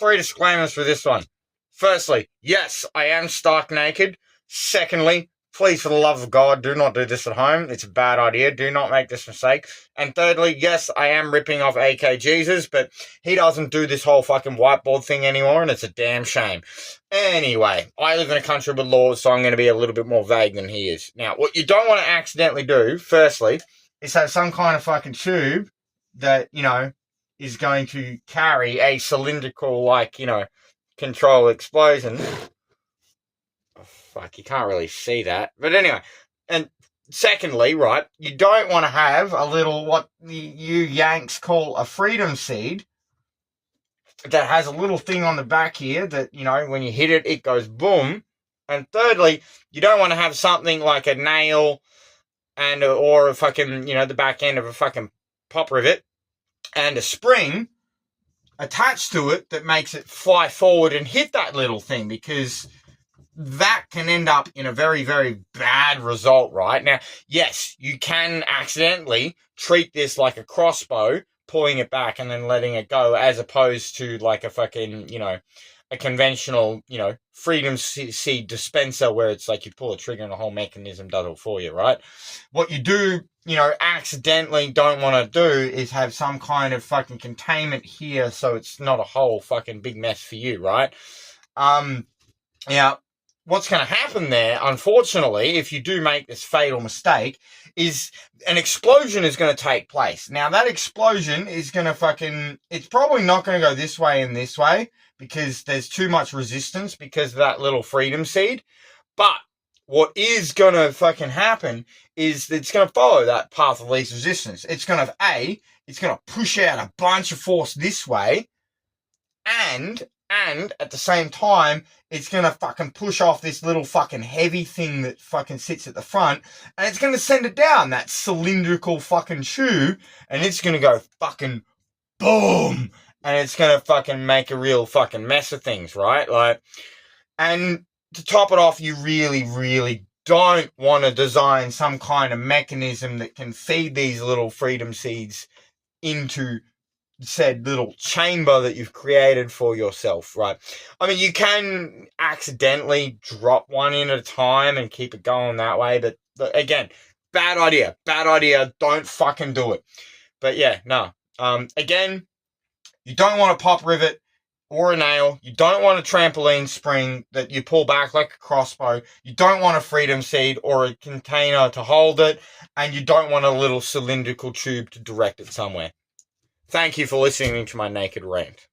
three disclaimers for this one. Firstly, yes, I am stark naked. Secondly, please, for the love of God, do not do this at home. It's a bad idea. Do not make this mistake. And thirdly, yes, I am ripping off AK Jesus, but he doesn't do this whole fucking whiteboard thing anymore, and it's a damn shame. Anyway, I live in a country with laws, so I'm going to be a little bit more vague than he is. Now, what you don't want to accidentally do, firstly, is have some kind of fucking tube that, is going to carry a cylindrical, control explosion. Oh, fuck, you can't really see that. But anyway, and secondly, right, you don't want to have a little, what you Yanks call a freedom seed, that has a little thing on the back here that, when you hit it, it goes boom. And thirdly, you don't want to have something like a nail or a fucking, the back end of a fucking pop rivet and a spring attached to it that makes it fly forward and hit that little thing, because that can end up in a very, very bad result, right? Now, yes, you can accidentally treat this like a crossbow, pulling it back and then letting it go, as opposed to like a fucking, a conventional, freedom seed dispenser where it's like you pull a trigger and the whole mechanism does it for you, right? What you do, accidentally don't want to do is have some kind of fucking containment here so it's not a whole fucking big mess for you, right? What's going to happen there, unfortunately, if you do make this fatal mistake, is an explosion is going to take place. Now, that explosion is going to it's probably not going to go this way and this way, because there's too much resistance because of that little freedom seed. But what is going to fucking happen is it's going to follow that path of least resistance. It's going to, it's going to push out a bunch of force this way, and at the same time, it's going to fucking push off this little fucking heavy thing that fucking sits at the front, and it's going to send it down that cylindrical fucking tube, and it's going to go fucking boom, and it's going to fucking make a real fucking mess of things, right? And to top it off, you really, really don't want to design some kind of mechanism that can feed these little freedom seeds into said little chamber that you've created for yourself, right? I mean, you can accidentally drop one in at a time and keep it going that way, but again, bad idea, don't fucking do it. But yeah, no. Again, you don't want a pop rivet or a nail. You don't want a trampoline spring that you pull back like a crossbow. You don't want a freedom seed or a container to hold it, and you don't want a little cylindrical tube to direct it somewhere. Thank you for listening to my naked rant.